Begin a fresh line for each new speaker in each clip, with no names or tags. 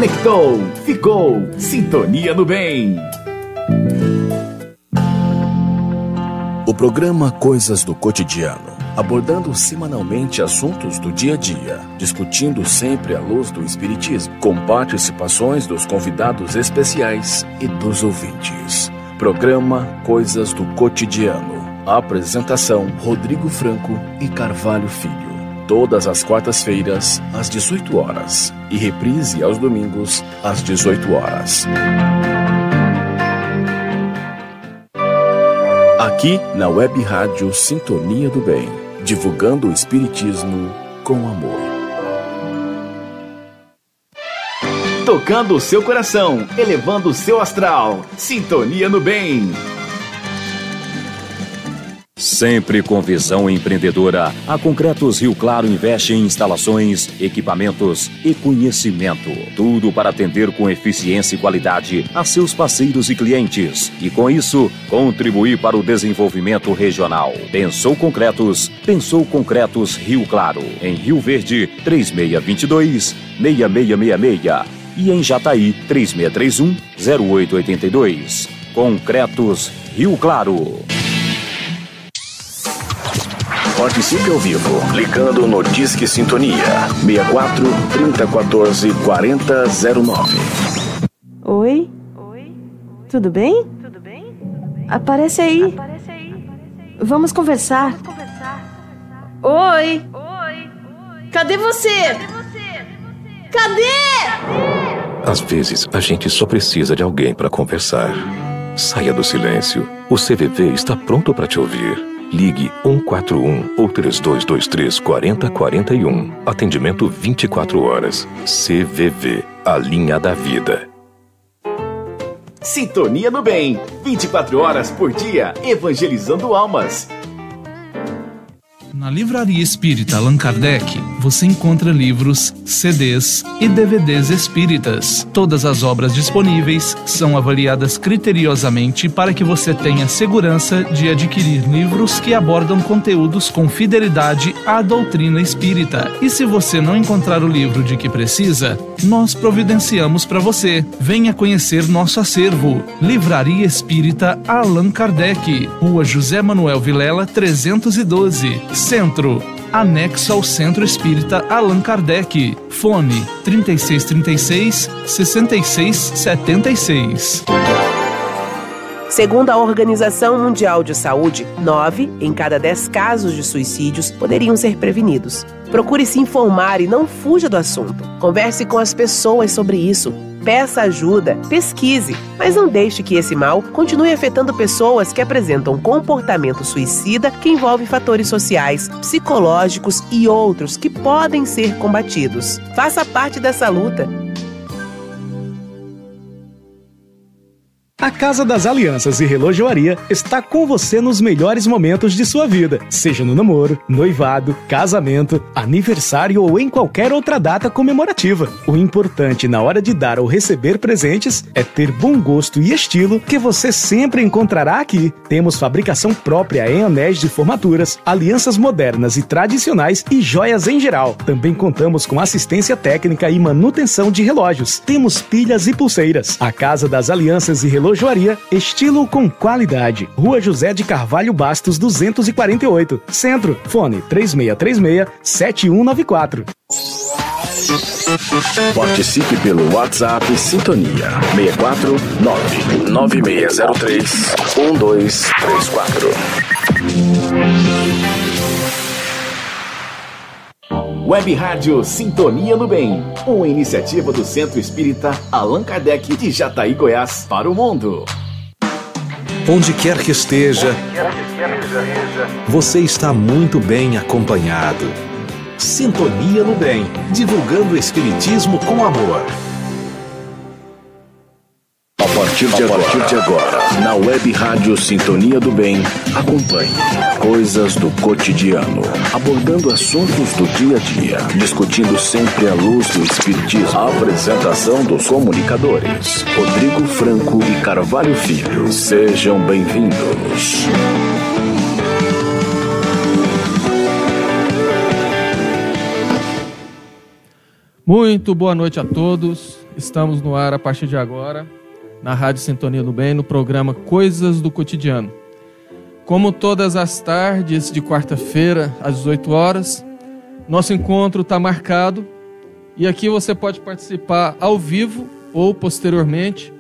Conectou, ficou, sintonia no bem.
O programa Coisas do Cotidiano, abordando semanalmente assuntos do dia a dia, discutindo sempre à luz do Espiritismo, com participações dos convidados especiais e dos ouvintes. Programa Coisas do Cotidiano. Apresentação: Rodrigo Franco e Carvalho Filho. Todas as quartas-feiras, às 18 horas. E reprise aos domingos, às 18 horas. Aqui na Web Rádio Sintonia do Bem, divulgando o Espiritismo com amor.
Tocando o seu coração, elevando o seu astral. Sintonia no Bem.
Sempre com visão empreendedora, a Concretos Rio Claro investe em instalações, equipamentos e conhecimento. Tudo para atender com eficiência e qualidade a seus parceiros e clientes. E com isso, contribuir para o desenvolvimento regional. Pensou Concretos Rio Claro. Em Rio Verde, 3622-6666. E em Jataí, 3631-0882. Concretos Rio Claro.
Participe ao vivo, ligando no Disque Sintonia 64 3014 4009.
Oi? Tudo bem? Aparece aí. Vamos conversar. Oi? Cadê você? Cadê?
Às vezes, a gente só precisa de alguém para conversar. Saia do silêncio. O CVV está pronto para te ouvir. Ligue 141 ou 3223 4041. Atendimento 24 horas. CVV, a linha da vida.
Sintonia no Bem, 24 horas por dia, evangelizando almas.
Na Livraria Espírita Allan Kardec, você encontra livros, CDs e DVDs espíritas. Todas as obras disponíveis são avaliadas criteriosamente para que você tenha segurança de adquirir livros que abordam conteúdos com fidelidade à doutrina espírita. E se você não encontrar o livro de que precisa, nós providenciamos para você. Venha conhecer nosso acervo. Livraria Espírita Allan Kardec, Rua José Manuel Vilela, 312. Centro, anexo ao Centro Espírita Allan Kardec. Fone 3636-6676.
Segundo a Organização Mundial de Saúde, 9 em cada 10 casos de suicídios poderiam ser prevenidos. Procure se informar e não fuja do assunto. Converse com as pessoas sobre isso. Peça ajuda, pesquise, mas não deixe que esse mal continue afetando pessoas que apresentam comportamento suicida que envolve fatores sociais, psicológicos e outros que podem ser combatidos. Faça parte dessa luta.
A Casa das Alianças e Relojoaria está com você nos melhores momentos de sua vida, seja no namoro, noivado, casamento, aniversário ou em qualquer outra data comemorativa. O importante na hora de dar ou receber presentes é ter bom gosto e estilo que você sempre encontrará aqui. Temos fabricação própria em anéis de formaturas, alianças modernas e tradicionais e joias em geral. Também contamos com assistência técnica e manutenção de relógios. Temos pilhas e pulseiras. A Casa das Alianças e Relojoaria, estilo com qualidade. Rua José de Carvalho Bastos, 248. Centro, fone 3636-7194.
Participe pelo WhatsApp Sintonia 64 99603 1234.
Web Rádio Sintonia no Bem, uma iniciativa do Centro Espírita Allan Kardec de Jataí, Goiás, para o mundo.
Onde quer que esteja, você está muito bem acompanhado. Sintonia no Bem, divulgando o Espiritismo com amor.
A partir de agora, na Web Rádio Sintonia do Bem, acompanhe Coisas do Cotidiano, abordando assuntos do dia a dia, discutindo sempre à luz do Espiritismo. A apresentação dos comunicadores, Rodrigo Franco e Carvalho Filho. Sejam bem-vindos.
Muito boa noite a todos. Estamos no ar a partir de agora, na Rádio Sintonia do Bem, no programa Coisas do Cotidiano. Como todas as tardes de quarta-feira, às 18 horas, nosso encontro está marcado e aqui você pode participar ao vivo ou posteriormente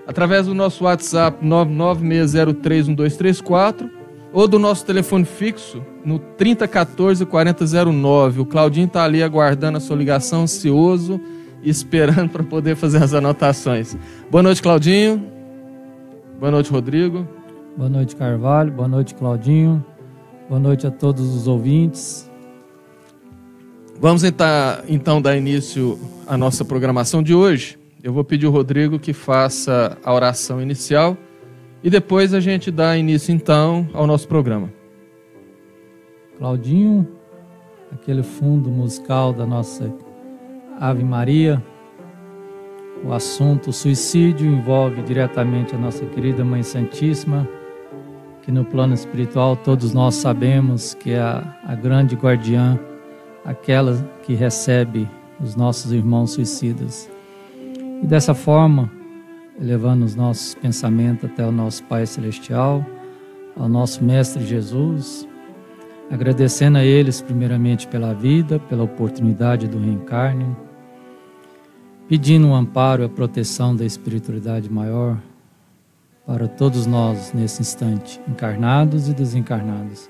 através do nosso WhatsApp 996031234 ou do nosso telefone fixo no 3014-4009. O Claudinho está ali aguardando a sua ligação, ansioso e esperando para poder fazer as anotações. Boa noite, Claudinho. Boa noite, Rodrigo.
Boa noite, Carvalho. Boa noite, Claudinho. Boa noite a todos os ouvintes.
Vamos então dar início à nossa programação de hoje. Eu vou pedir ao Rodrigo que faça a oração inicial e depois a gente dá início então ao nosso programa.
Claudinho, aquele fundo musical da nossa Ave Maria, o assunto suicídio envolve diretamente a nossa querida Mãe Santíssima, que no plano espiritual todos nós sabemos que é a grande guardiã, aquela que recebe os nossos irmãos suicidas. E dessa forma, elevando os nossos pensamentos até o nosso Pai Celestial, ao nosso Mestre Jesus, agradecendo a eles primeiramente pela vida, pela oportunidade do reencarne, pedindo um amparo e a proteção da espiritualidade maior para todos nós nesse instante, encarnados e desencarnados.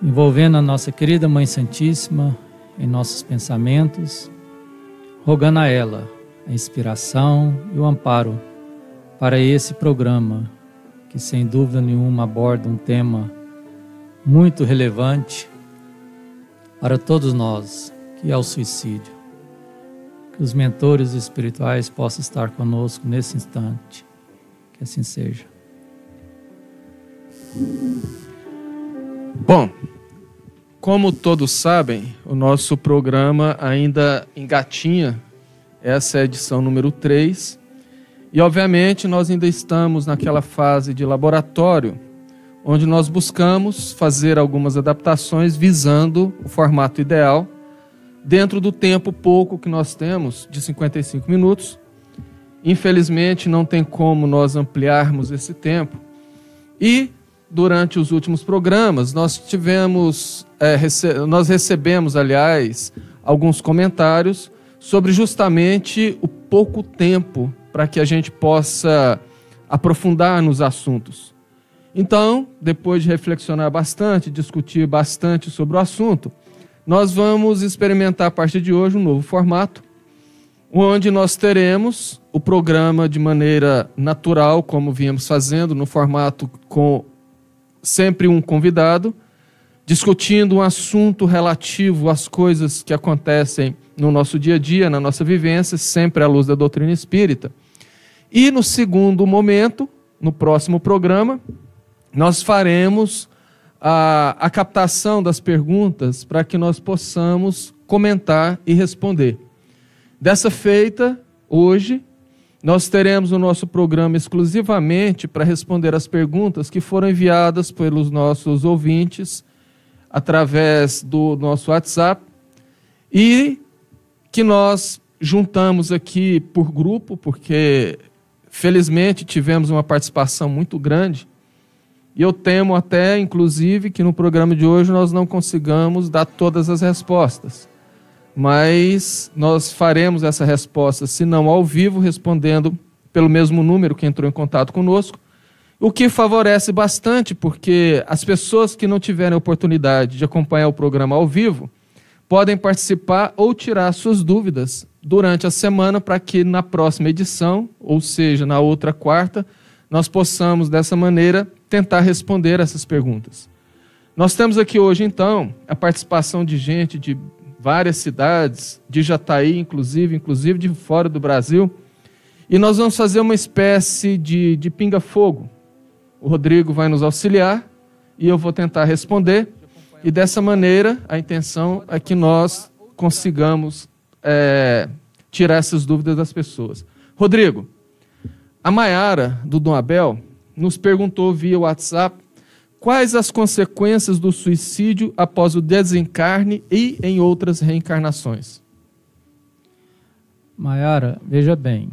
Envolvendo a nossa querida Mãe Santíssima em nossos pensamentos, rogando a ela a inspiração e o amparo para esse programa, que sem dúvida nenhuma aborda um tema muito relevante para todos nós, que é o suicídio. Que os mentores espirituais possam estar conosco nesse instante. Que assim seja.
Bom, como todos sabem, o nosso programa ainda engatinha. Essa é a edição número 3. E, obviamente, nós ainda estamos naquela fase de laboratório, onde nós buscamos fazer algumas adaptações visando o formato ideal, dentro do tempo pouco que nós temos, de 55 minutos. Infelizmente, não tem como nós ampliarmos esse tempo. E, durante os últimos programas, nós recebemos, aliás, alguns comentários sobre justamente o pouco tempo para que a gente possa aprofundar nos assuntos. Então, depois de reflexionar bastante, discutir bastante sobre o assunto, nós vamos experimentar a partir de hoje um novo formato, onde nós teremos o programa de maneira natural, como viemos fazendo, no formato com sempre um convidado, discutindo um assunto relativo às coisas que acontecem no nosso dia a dia, na nossa vivência, sempre à luz da doutrina espírita. E no segundo momento, no próximo programa, nós faremos a captação das perguntas para que nós possamos comentar e responder. Dessa feita, hoje, nós teremos o nosso programa exclusivamente para responder as perguntas que foram enviadas pelos nossos ouvintes através do nosso WhatsApp e que nós juntamos aqui por grupo, porque felizmente tivemos uma participação muito grande e eu temo até, inclusive, que no programa de hoje nós não consigamos dar todas as respostas. Mas nós faremos essa resposta, se não ao vivo, respondendo pelo mesmo número que entrou em contato conosco, o que favorece bastante, porque as pessoas que não tiverem a oportunidade de acompanhar o programa ao vivo podem participar ou tirar suas dúvidas durante a semana para que na próxima edição, ou seja, na outra quarta, nós possamos, dessa maneira, tentar responder essas perguntas. Nós temos aqui hoje, então, a participação de gente de várias cidades, de Jataí, inclusive de fora do Brasil, e nós vamos fazer uma espécie de pinga-fogo. O Rodrigo vai nos auxiliar e eu vou tentar responder, e dessa maneira a intenção é que nós consigamos tirar essas dúvidas das pessoas. Rodrigo, a Maiara, do Dom Abel, nos perguntou via WhatsApp quais as consequências do suicídio após o desencarne e em outras reencarnações.
Maiara, veja bem.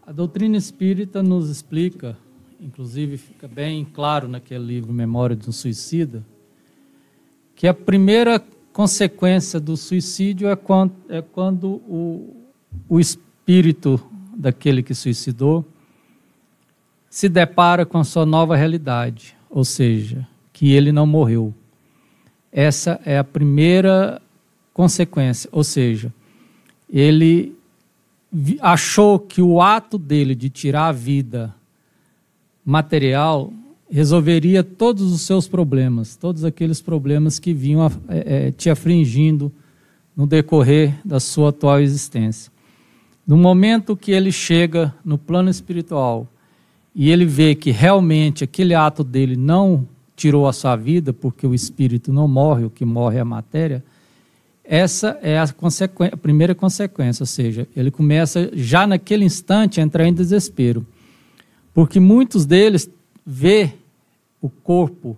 A doutrina espírita nos explica, inclusive fica bem claro naquele livro Memória de um Suicida, que a primeira consequência do suicídio é quando o espírito daquele que suicidou se depara com a sua nova realidade, ou seja, que ele não morreu. Essa é a primeira consequência, ou seja, ele achou que o ato dele de tirar a vida material resolveria todos os seus problemas, todos aqueles problemas que vinham te afligindo no decorrer da sua atual existência. No momento que ele chega no plano espiritual e ele vê que realmente aquele ato dele não tirou a sua vida, porque o espírito não morre, o que morre é a matéria, essa é a primeira consequência, ou seja, ele começa já naquele instante a entrar em desespero, porque muitos deles vê o corpo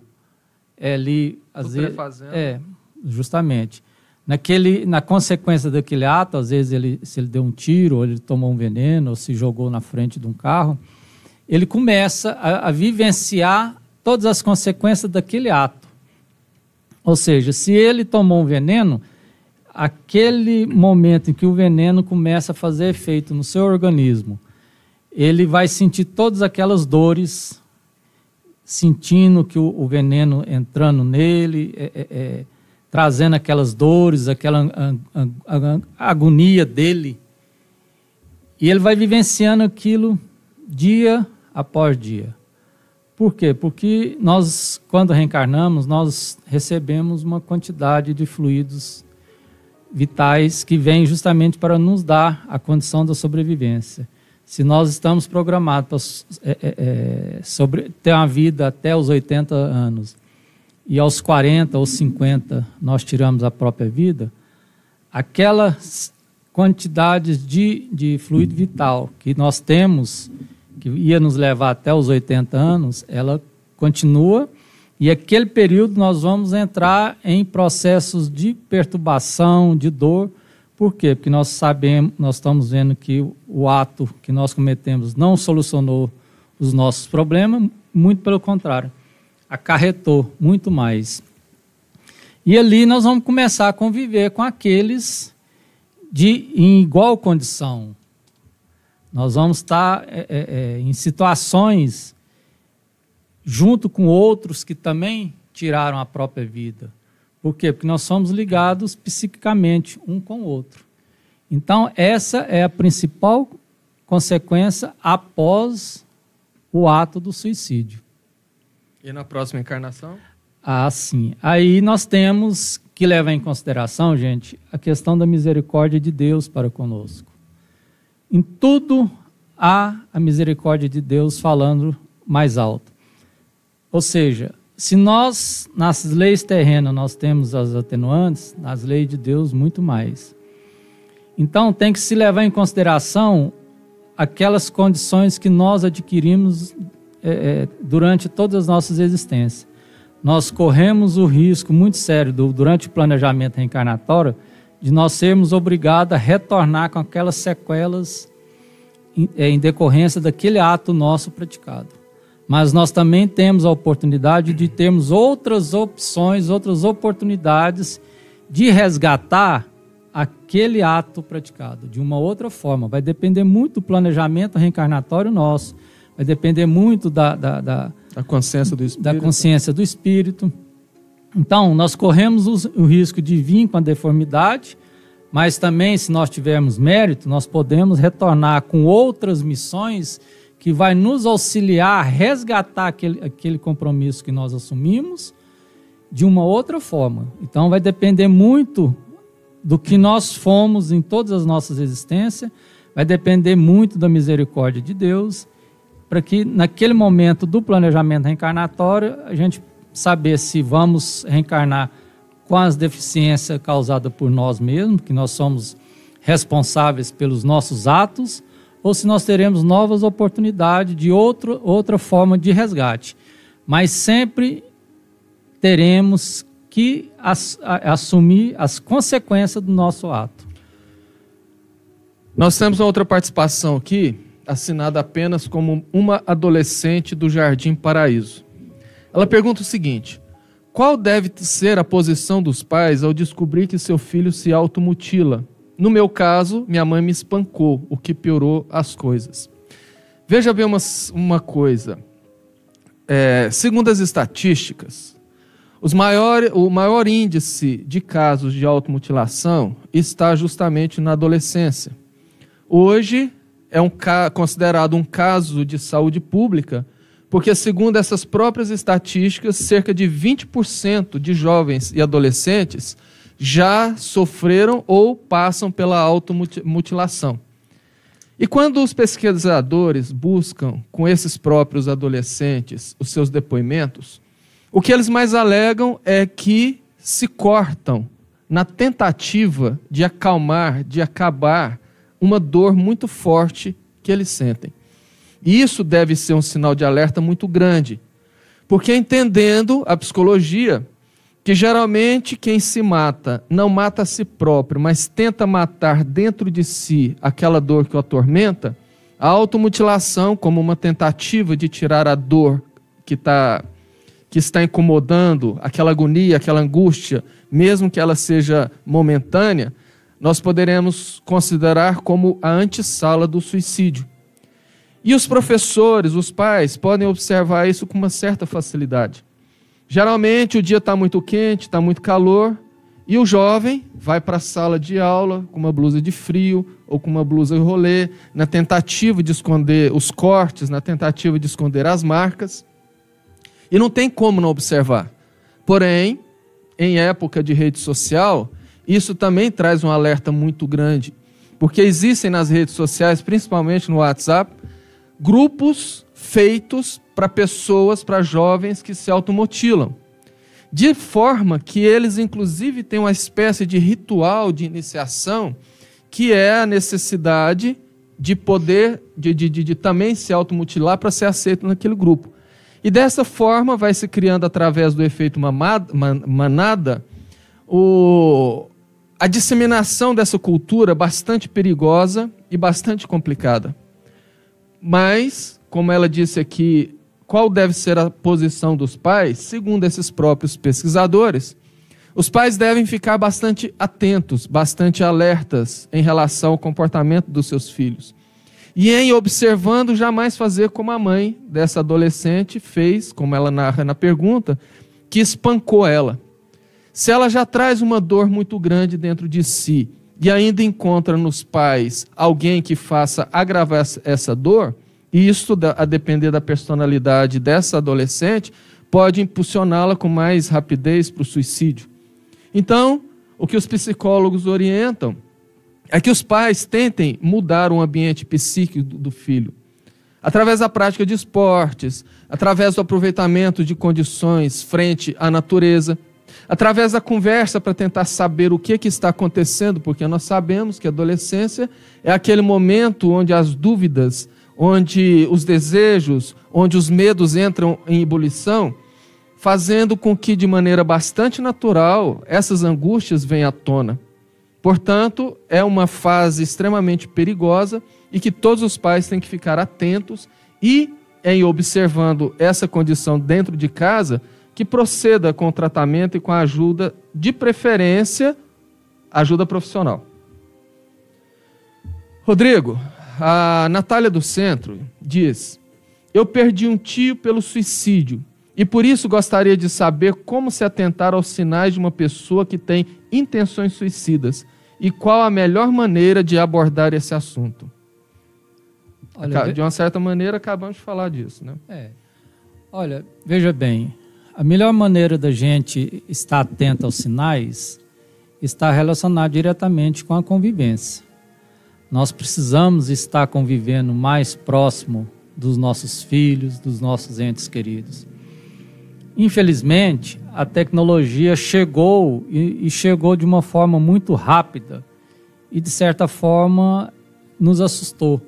ali, às vezes, justamente, na consequência daquele ato, às vezes se ele deu um tiro, ou ele tomou um veneno, ou se jogou na frente de um carro, ele começa a vivenciar todas as consequências daquele ato. Ou seja, se ele tomou um veneno, aquele momento em que o veneno começa a fazer efeito no seu organismo, ele vai sentir todas aquelas dores, sentindo que o veneno entrando nele, trazendo aquelas dores, aquela agonia dele. E ele vai vivenciando aquilo dia após dia. Por quê? Porque nós, quando reencarnamos, nós recebemos uma quantidade de fluidos vitais que vêm justamente para nos dar a condição da sobrevivência. Se nós estamos programados para ter uma vida até os 80 anos e aos 40 ou 50 nós tiramos a própria vida, aquelas quantidades de fluido vital que nós temos, que ia nos levar até os 80 anos, ela continua, e aquele período nós vamos entrar em processos de perturbação, de dor. Por quê? Porque nós estamos vendo que o ato que nós cometemos não solucionou os nossos problemas, muito pelo contrário, acarretou muito mais. E ali nós vamos começar a conviver com aqueles em igual condição. Nós vamos estar em situações junto com outros que também tiraram a própria vida. Por quê? Porque nós somos ligados psiquicamente um com o outro. Então, essa é a principal consequência após o ato do suicídio.
E na próxima encarnação?
Ah, sim. Aí nós temos que levar em consideração, gente, a questão da misericórdia de Deus para conosco. Em tudo há a misericórdia de Deus falando mais alto. Ou seja, se nós, nas leis terrenas, nós temos as atenuantes, nas leis de Deus, muito mais. Então, tem que se levar em consideração aquelas condições que nós adquirimos durante todas as nossas existências. Nós corremos o risco muito sério, durante o planejamento reencarnatório, de nós sermos obrigados a retornar com aquelas sequelas em decorrência daquele ato nosso praticado. Mas nós também temos a oportunidade de termos outras opções, outras oportunidades de resgatar aquele ato praticado de uma outra forma. Vai depender muito do planejamento reencarnatório nosso, vai depender muito da consciência do espírito. Da consciência do espírito. Então, nós corremos o risco de vir com a deformidade, mas também, se nós tivermos mérito, nós podemos retornar com outras missões que vai nos auxiliar a resgatar aquele compromisso que nós assumimos de uma outra forma. Então, vai depender muito do que nós fomos em todas as nossas existências, vai depender muito da misericórdia de Deus, para que naquele momento do planejamento reencarnatório, a gente saber se vamos reencarnar com as deficiências causadas por nós mesmos, que nós somos responsáveis pelos nossos atos, ou se nós teremos novas oportunidades de outra forma de resgate. Mas sempre teremos que assumir as consequências do nosso ato.
Nós temos uma outra participação aqui, assinada apenas como uma adolescente do Jardim Paraíso. Ela pergunta o seguinte: qual deve ser a posição dos pais ao descobrir que seu filho se automutila? No meu caso, minha mãe me espancou, o que piorou as coisas. Veja bem uma coisa. Segundo as estatísticas, o maior índice de casos de automutilação está justamente na adolescência. Hoje é considerado um caso de saúde pública, porque, segundo essas próprias estatísticas, cerca de 20% de jovens e adolescentes já sofreram ou passam pela automutilação. E quando os pesquisadores buscam com esses próprios adolescentes os seus depoimentos, o que eles mais alegam é que se cortam na tentativa de acalmar, de acabar uma dor muito forte que eles sentem. E isso deve ser um sinal de alerta muito grande, porque entendendo a psicologia, que geralmente quem se mata não mata a si próprio, mas tenta matar dentro de si aquela dor que o atormenta, a automutilação, como uma tentativa de tirar a dor que está incomodando, aquela agonia, aquela angústia, mesmo que ela seja momentânea, nós poderemos considerar como a antessala do suicídio. E os professores, os pais, podem observar isso com uma certa facilidade. Geralmente o dia está muito quente, está muito calor, e o jovem vai para a sala de aula com uma blusa de frio ou com uma blusa de rolê, na tentativa de esconder os cortes, na tentativa de esconder as marcas, e não tem como não observar. Porém, em época de rede social, isso também traz um alerta muito grande, porque existem nas redes sociais, principalmente no WhatsApp, grupos feitos para pessoas, para jovens que se automutilam, de forma que eles inclusive têm uma espécie de ritual de iniciação, que é a necessidade de poder, de também se automutilar para ser aceito naquele grupo. E dessa forma vai se criando, através do efeito manada, a disseminação dessa cultura bastante perigosa e bastante complicada. Mas, como ela disse aqui, qual deve ser a posição dos pais? Segundo esses próprios pesquisadores, os pais devem ficar bastante atentos, bastante alertas em relação ao comportamento dos seus filhos. E em observando, jamais fazer como a mãe dessa adolescente fez, como ela narra na pergunta, que espancou ela. Se ela já traz uma dor muito grande dentro de si e ainda encontra nos pais alguém que faça agravar essa dor, e isso, a depender da personalidade dessa adolescente, pode impulsioná-la com mais rapidez para o suicídio. Então, o que os psicólogos orientam é que os pais tentem mudar o ambiente psíquico do filho, através da prática de esportes, através do aproveitamento de condições frente à natureza, através da conversa para tentar saber o que está acontecendo, porque nós sabemos que a adolescência é aquele momento onde as dúvidas, onde os desejos, onde os medos entram em ebulição, fazendo com que, de maneira bastante natural, essas angústias venham à tona. Portanto, é uma fase extremamente perigosa e que todos os pais têm que ficar atentos e, em observando essa condição dentro de casa, que proceda com o tratamento e com a ajuda, de preferência, ajuda profissional. Rodrigo, a Natália do Centro diz: eu perdi um tio pelo suicídio e por isso gostaria de saber como se atentar aos sinais de uma pessoa que tem intenções suicidas e qual a melhor maneira de abordar esse assunto. Olha, de uma certa maneira, acabamos de falar disso, né?
Olha, veja bem, a melhor maneira da gente estar atento aos sinais está relacionada diretamente com a convivência. Nós precisamos estar convivendo mais próximo dos nossos filhos, dos nossos entes queridos. Infelizmente, a tecnologia chegou e chegou de uma forma muito rápida e, de certa forma, nos assustou.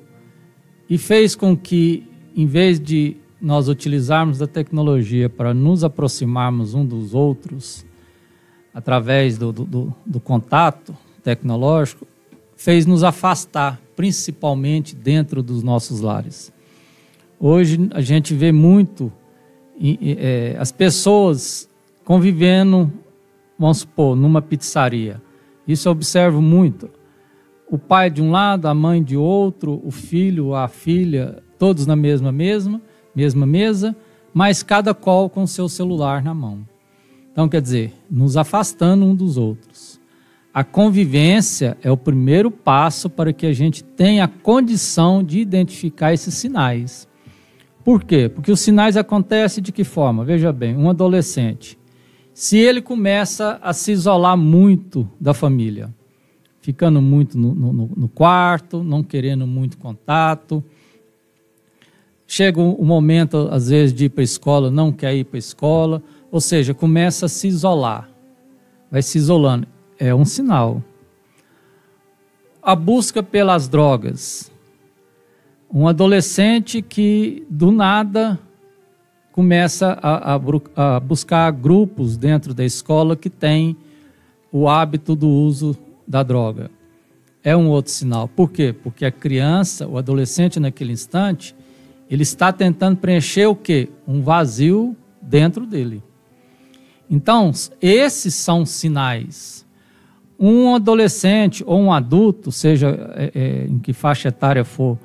E fez com que, em vez de nós utilizarmos da tecnologia para nos aproximarmos um dos outros, através do contato tecnológico, fez nos afastar, principalmente dentro dos nossos lares. Hoje a gente vê muito as pessoas convivendo, vamos supor, numa pizzaria. Isso eu observo muito. O pai de um lado, a mãe de outro, o filho, a filha, todos na mesma mesa, mas cada qual com o seu celular na mão. Então, quer dizer, nos afastando um dos outros. A convivência é o primeiro passo para que a gente tenha a condição de identificar esses sinais. Por quê? Porque os sinais acontecem de que forma? Veja bem, um adolescente, se ele começa a se isolar muito da família, ficando muito no quarto, não querendo muito contato, chega um momento, às vezes, de ir para a escola, não quer ir para a escola, ou seja, começa a se isolar, vai se isolando. É um sinal. A busca pelas drogas. Um adolescente que, do nada, começa a buscar grupos dentro da escola que tem o hábito do uso da droga. É um outro sinal. Por quê? Porque a criança, o adolescente naquele instante, ele está tentando preencher o quê? Um vazio dentro dele. Então, esses são sinais. Um adolescente ou um adulto, seja em que faixa etária for,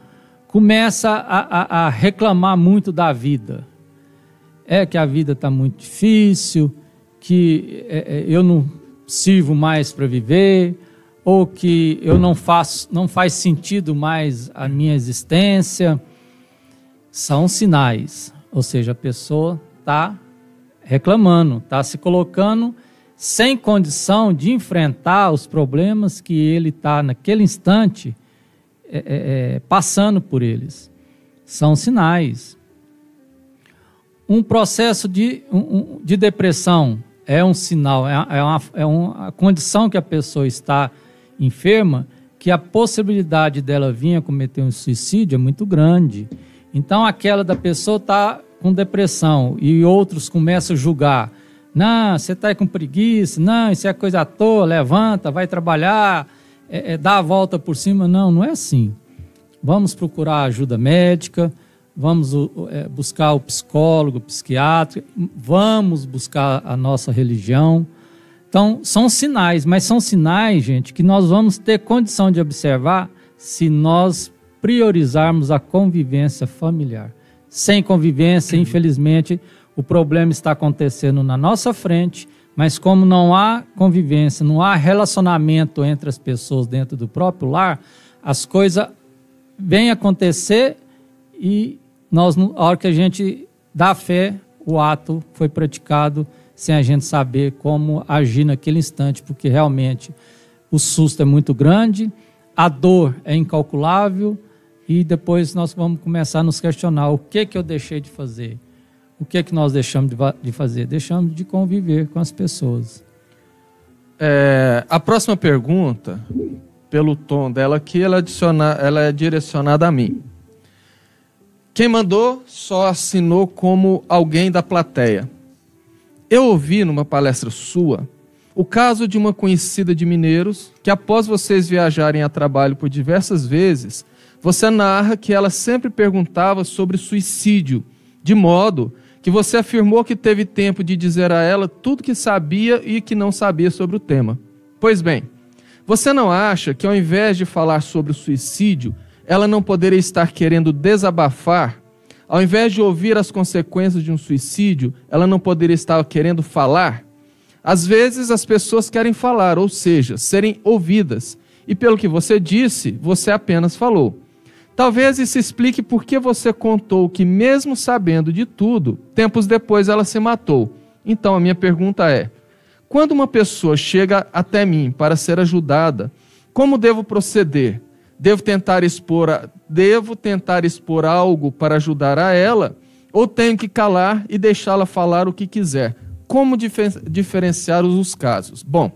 começa a reclamar muito da vida. É que a vida está muito difícil, que eu não sirvo mais para viver, ou que eu não faz sentido mais a minha existência. São sinais, ou seja, a pessoa está reclamando, está se colocando sem condição de enfrentar os problemas que ele está naquele instante passando por eles. São sinais. Um processo de depressão é um sinal, é uma condição que a pessoa está enferma, que a possibilidade dela vir a cometer um suicídio é muito grande. Então, aquela da pessoa está com depressão e outros começam a julgar. Não, você está aí com preguiça, não, isso é coisa à toa, levanta, vai trabalhar, dá a volta por cima. Não, não é assim. Vamos procurar ajuda médica, vamos buscar o psicólogo, o psiquiatra, vamos buscar a nossa religião. Então, são sinais, mas são sinais, gente, que nós vamos ter condição de observar se nós priorizarmos a convivência familiar. Sem convivência, infelizmente, o problema está acontecendo na nossa frente, mas como não há convivência, não há relacionamento entre as pessoas dentro do próprio lar, as coisas vêm acontecer e nós, a hora que a gente dá fé, o ato foi praticado sem a gente saber como agir naquele instante, porque realmente o susto é muito grande, a dor é incalculável e depois nós vamos começar a nos questionar o que eu deixei de fazer. O que nós deixamos de fazer? Deixamos de conviver com as pessoas.
A próxima pergunta, pelo tom dela aqui, ela é direcionada a mim. Quem mandou só assinou como alguém da plateia. Eu ouvi numa palestra sua o caso de uma conhecida de Mineiros que, após vocês viajarem a trabalho por diversas vezes, você narra que ela sempre perguntava sobre suicídio, de modo que você afirmou que teve tempo de dizer a ela tudo que sabia e que não sabia sobre o tema. Pois bem, você não acha que ao invés de falar sobre o suicídio, ela não poderia estar querendo desabafar? Ao invés de ouvir as consequências de um suicídio, ela não poderia estar querendo falar? Às vezes as pessoas querem falar, ou seja, serem ouvidas. E pelo que você disse, você apenas falou. Talvez isso explique por que você contou que, mesmo sabendo de tudo, tempos depois ela se matou. Então a minha pergunta é: quando uma pessoa chega até mim para ser ajudada, como devo proceder? Devo tentar expor algo para ajudar a ela? Ou tenho que calar e deixá-la falar o que quiser? Como diferenciar os casos? Bom,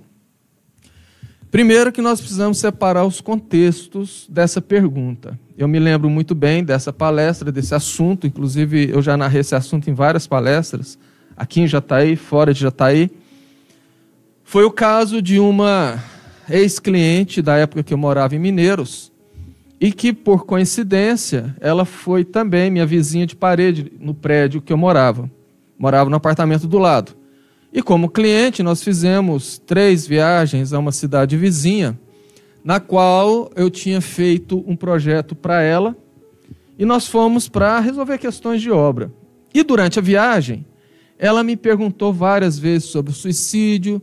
primeiro que nós precisamos separar os contextos dessa pergunta. Eu me lembro muito bem dessa palestra, desse assunto, inclusive eu já narrei esse assunto em várias palestras, aqui em Jataí, fora de Jataí. Foi o caso de uma ex-cliente da época que eu morava em Mineiros e que, por coincidência, ela foi também minha vizinha de parede no prédio que eu morava. Morava no apartamento do lado. E como cliente, nós fizemos 3 viagens a uma cidade vizinha, na qual eu tinha feito um projeto para ela, e nós fomos para resolver questões de obra. E durante a viagem, ela me perguntou várias vezes sobre o suicídio,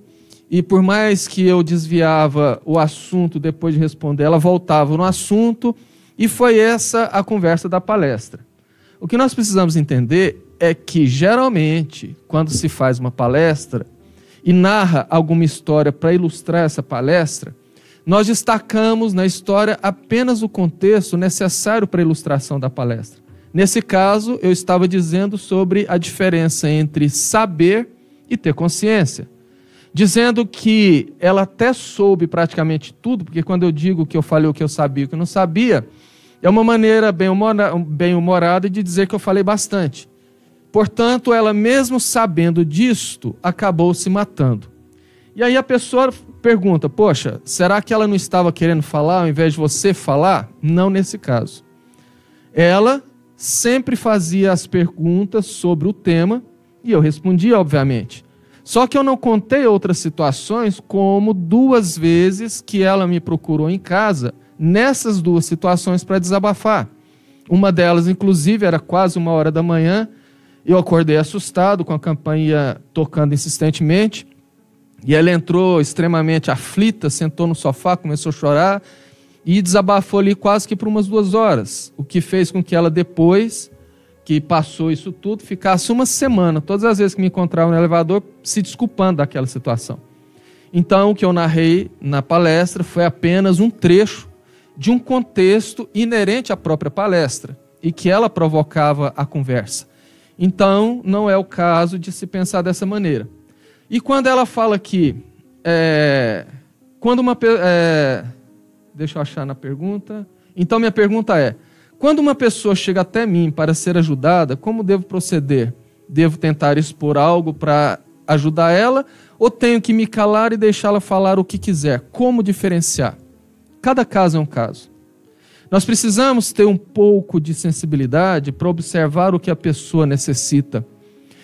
e por mais que eu desviava o assunto depois de responder, ela voltava no assunto, e foi essa a conversa da palestra. O que nós precisamos entender é que, geralmente, quando se faz uma palestra e narra alguma história para ilustrar essa palestra, nós destacamos na história apenas o contexto necessário para a ilustração da palestra. Nesse caso, eu estava dizendo sobre a diferença entre saber e ter consciência. Dizendo que ela até soube praticamente tudo, porque quando eu digo que eu falei o que eu sabia e o que eu não sabia, é uma maneira bem-humorada de dizer que eu falei bastante. Portanto, ela mesmo sabendo disto, acabou se matando. E aí a pessoa pergunta, poxa, será que ela não estava querendo falar ao invés de você falar? Não nesse caso. Ela sempre fazia as perguntas sobre o tema e eu respondia, obviamente. Só que eu não contei outras situações, como 2 vezes que ela me procurou em casa, nessas 2 situações para desabafar. Uma delas, inclusive, era quase 1h da manhã, eu acordei assustado com a campainha tocando insistentemente, e ela entrou extremamente aflita, sentou no sofá, começou a chorar, e desabafou ali quase que por umas 2 horas, o que fez com que ela depois que passou isso tudo, ficasse 1 semana, todas as vezes que me encontrava no elevador, se desculpando daquela situação. Então, o que eu narrei na palestra foi apenas um trecho de um contexto inerente à própria palestra, e que ela provocava a conversa. Então, não é o caso de se pensar dessa maneira. E quando ela fala que, deixa eu achar na pergunta. Então, minha pergunta é, quando uma pessoa chega até mim para ser ajudada, como devo proceder? Devo tentar expor algo para ajudar ela ou tenho que me calar e deixá-la falar o que quiser? Como diferenciar? Cada caso é um caso. Nós precisamos ter um pouco de sensibilidade para observar o que a pessoa necessita.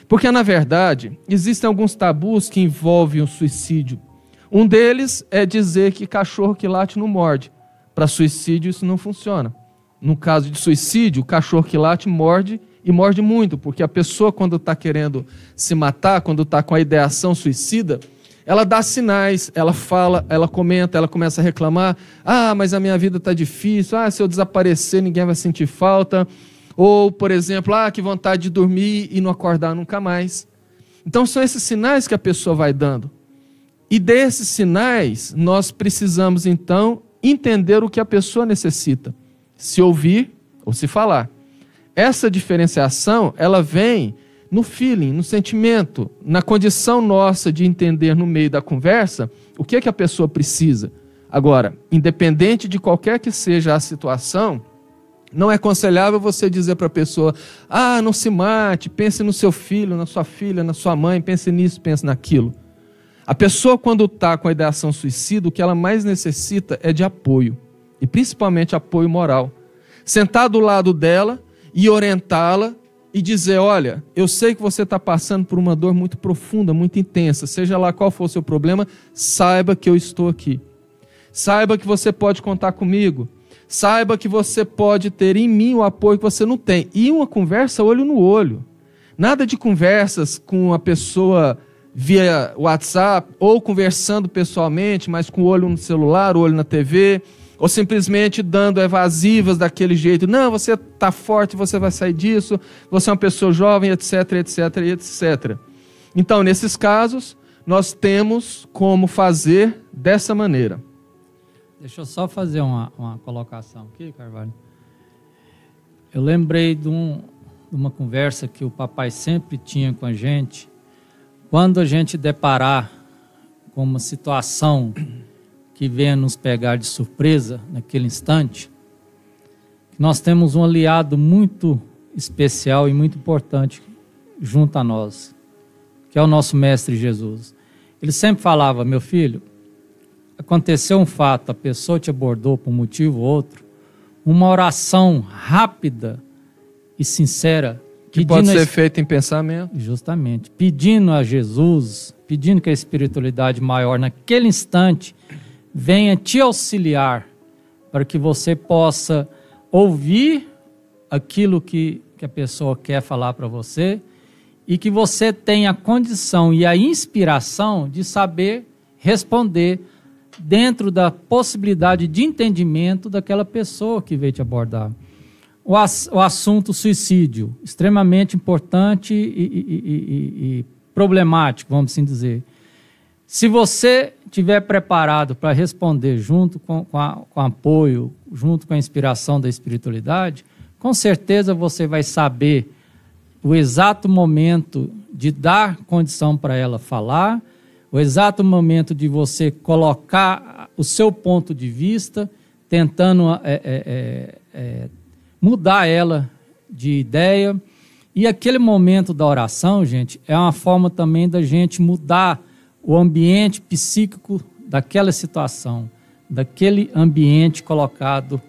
Porque, na verdade, existem alguns tabus que envolvem o suicídio. Um deles é dizer que cachorro que late não morde. Para suicídio isso não funciona. No caso de suicídio, o cachorro que late morde e morde muito, porque a pessoa, quando está querendo se matar, quando está com a ideação suicida, ela dá sinais, ela fala, ela comenta, ela começa a reclamar. Ah, mas a minha vida está difícil. Ah, se eu desaparecer, ninguém vai sentir falta. Ou, por exemplo, que vontade de dormir e não acordar nunca mais. Então, são esses sinais que a pessoa vai dando. E desses sinais, nós precisamos, então, entender o que a pessoa necessita. Se ouvir ou se falar. Essa diferenciação, ela vem no feeling, no sentimento, na condição nossa de entender no meio da conversa o que é que a pessoa precisa. Agora, independente de qualquer que seja a situação, não é aconselhável você dizer para a pessoa, não se mate, pense no seu filho, na sua filha, na sua mãe, pense nisso, pense naquilo. A pessoa, quando está com a ideação suicida, o que ela mais necessita é de apoio, e principalmente apoio moral. Sentar do lado dela e orientá-la e dizer, olha, eu sei que você está passando por uma dor muito profunda, muito intensa, seja lá qual for o seu problema, saiba que eu estou aqui. Saiba que você pode contar comigo. Saiba que você pode ter em mim o apoio que você não tem. E uma conversa olho no olho. Nada de conversas com a pessoa via WhatsApp ou conversando pessoalmente, mas com o olho no celular, o olho na TV, ou simplesmente dando evasivas daquele jeito. Não, você está forte, você vai sair disso, você é uma pessoa jovem, etc, etc, etc. Então, nesses casos, nós temos como fazer dessa maneira.
Deixa eu só fazer uma colocação aqui, Carvalho. Eu lembrei de uma conversa que o papai sempre tinha com a gente. Quando a gente deparar com uma situação que venha nos pegar de surpresa naquele instante, nós temos um aliado muito especial e muito importante junto a nós, que é o nosso Mestre Jesus. Ele sempre falava, meu filho, aconteceu um fato, a pessoa te abordou por um motivo ou outro, uma oração rápida e sincera,
que pode ser feita em pensamento.
Justamente. Pedindo a Jesus, pedindo que a espiritualidade maior, naquele instante, venha te auxiliar para que você possa ouvir aquilo que a pessoa quer falar para você e que você tenha a condição e a inspiração de saber responder dentro da possibilidade de entendimento daquela pessoa que veio te abordar. O assunto suicídio, extremamente importante e problemático, vamos assim dizer. Se você estiver preparado para responder junto com apoio, junto com a inspiração da espiritualidade, com certeza você vai saber o exato momento de dar condição para ela falar, o exato momento de você colocar o seu ponto de vista, tentando mudar ela de ideia. E aquele momento da oração, gente, é uma forma também da gente mudar o ambiente psíquico daquela situação, daquele ambiente colocado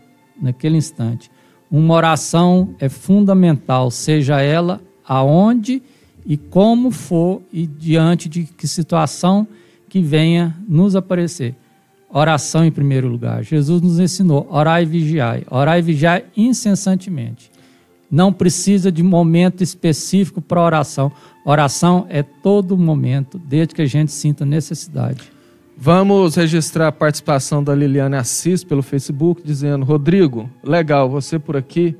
naquele instante. Uma oração é fundamental, seja ela aonde e como for e diante de que situação que venha nos aparecer. Oração em primeiro lugar. Jesus nos ensinou, orai e vigiai incessantemente. Não precisa de momento específico para oração. Oração é todo momento, desde que a gente sinta necessidade.
Vamos registrar a participação da Liliane Assis pelo Facebook, dizendo: Rodrigo, legal, você por aqui.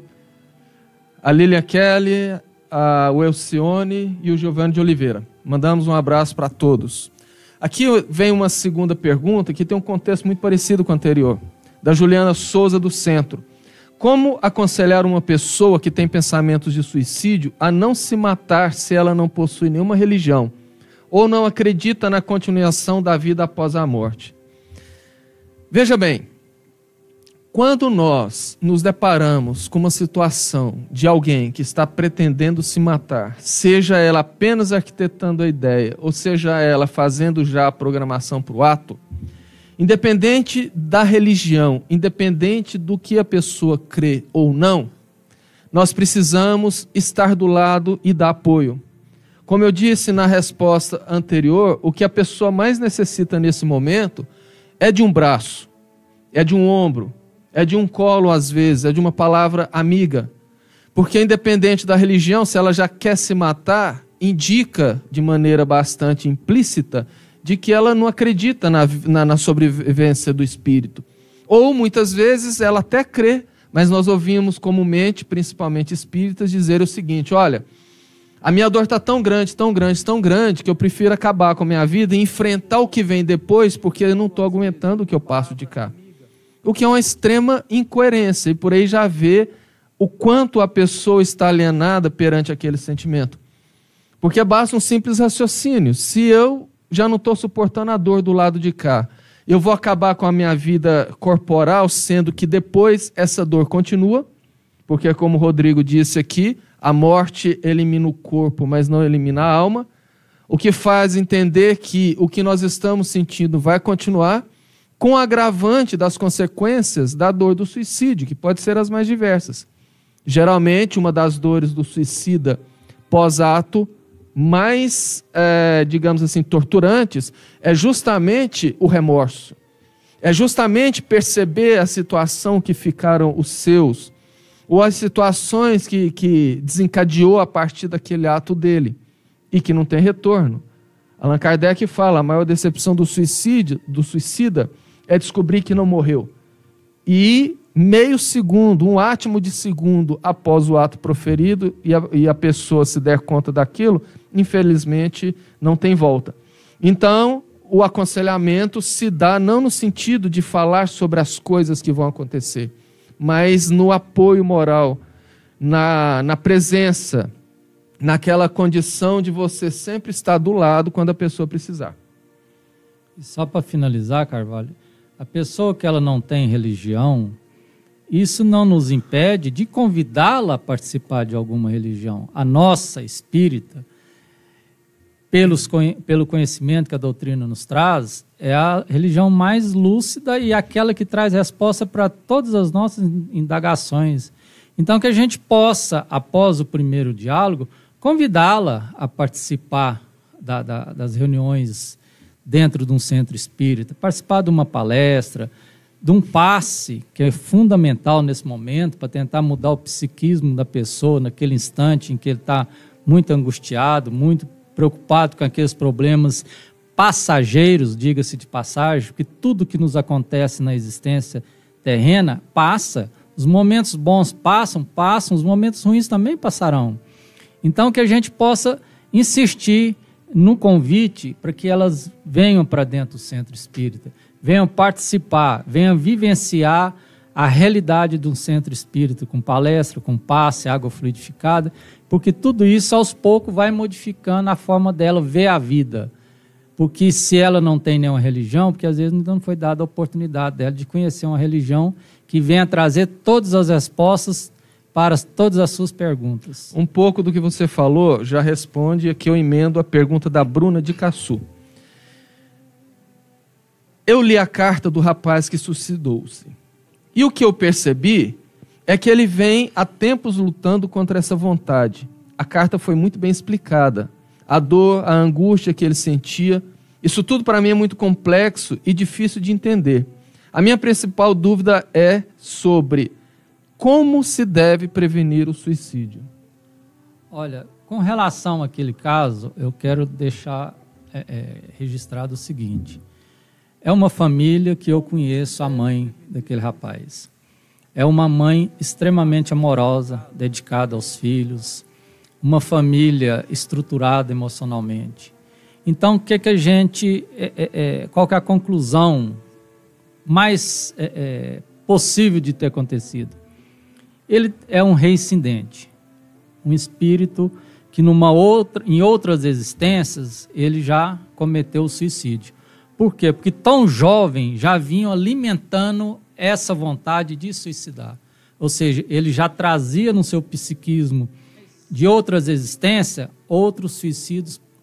A Lilian Kelly, a Elcione e o Giovanni de Oliveira. Mandamos um abraço para todos. Aqui vem uma segunda pergunta que tem um contexto muito parecido com o anterior, da Juliana Souza do Centro. Como aconselhar uma pessoa que tem pensamentos de suicídio a não se matar se ela não possui nenhuma religião ou não acredita na continuação da vida após a morte? Veja bem, quando nós nos deparamos com uma situação de alguém que está pretendendo se matar, seja ela apenas arquitetando a ideia, ou seja ela fazendo já a programação para o ato, independente da religião, independente do que a pessoa crê ou não, nós precisamos estar do lado e dar apoio. Como eu disse na resposta anterior, o que a pessoa mais necessita nesse momento é de um braço, é de um ombro, é de um colo às vezes, é de uma palavra amiga. Porque independente da religião, se ela já quer se matar, indica de maneira bastante implícita de que ela não acredita na sobrevivência do espírito. Ou muitas vezes ela até crê, mas nós ouvimos comumente, principalmente espíritas, dizer o seguinte: olha, a minha dor está tão grande, tão grande, tão grande, que eu prefiro acabar com a minha vida e enfrentar o que vem depois, porque eu não estou aguentando o que eu passo de cá. O que é uma extrema incoerência, e por aí já vê o quanto a pessoa está alienada perante aquele sentimento. Porque basta um simples raciocínio: se eu já não estou suportando a dor do lado de cá, eu vou acabar com a minha vida corporal, sendo que depois essa dor continua, porque como o Rodrigo disse aqui, a morte elimina o corpo, mas não elimina a alma, o que faz entender que o que nós estamos sentindo vai continuar, com o agravante das consequências da dor do suicídio, que pode ser as mais diversas. Geralmente, uma das dores do suicida pós-ato mais, digamos assim, torturantes, é justamente o remorso. É justamente perceber a situação que ficaram os seus, ou as situações que desencadeou a partir daquele ato dele, e que não tem retorno. Allan Kardec fala: a maior decepção do suicida é descobrir que não morreu. E meio segundo, um átimo de segundo após o ato proferido, e a pessoa se der conta daquilo, infelizmente não tem volta. Então, o aconselhamento se dá não no sentido de falar sobre as coisas que vão acontecer, mas no apoio moral, na presença, naquela condição de você sempre estar do lado quando a pessoa precisar.
E só para finalizar, Carvalho, a pessoa que ela não tem religião, isso não nos impede de convidá-la a participar de alguma religião. A nossa espírita pelo conhecimento que a doutrina nos traz, é a religião mais lúcida e aquela que traz resposta para todas as nossas indagações. Então, que a gente possa, após o primeiro diálogo, convidá-la a participar das reuniões dentro de um centro espírita, participar de uma palestra, de um passe, que é fundamental nesse momento, para tentar mudar o psiquismo da pessoa naquele instante em que ele está muito angustiado, muito preocupado com aqueles problemas passageiros, diga-se de passagem, porque tudo que nos acontece na existência terrena passa, os momentos bons passam, os momentos ruins também passarão. Então, que a gente possa insistir no convite para que elas venham para dentro do centro espírita, venham participar, venham vivenciar a realidade de um centro espírita, com palestra, com passe, água fluidificada, porque tudo isso aos poucos vai modificando a forma dela ver a vida. Porque se ela não tem nenhuma religião, porque às vezes não foi dada a oportunidade dela de conhecer uma religião que venha trazer todas as respostas para todas as suas perguntas.
Um pouco do que você falou já responde aqui, eu emendo a pergunta da Bruna de Caçu. Eu li a carta do rapaz que suicidou-se. E o que eu percebi é que ele vem há tempos lutando contra essa vontade. A carta foi muito bem explicada. A dor, a angústia que ele sentia, isso tudo para mim é muito complexo e difícil de entender. A minha principal dúvida é sobre como se deve prevenir o suicídio.
Olha, com relação àquele caso, eu quero deixar registrado o seguinte. É uma família que eu conheço, a mãe daquele rapaz. É uma mãe extremamente amorosa, dedicada aos filhos, uma família estruturada emocionalmente. Então, o que a gente, qual que é a conclusão mais possível de ter acontecido? Ele é um reincidente, um espírito que em outras existências ele já cometeu o suicídio. Por quê? Porque tão jovem já vinham alimentando essa vontade de suicidar. Ou seja, ele já trazia no seu psiquismo de outras existências outros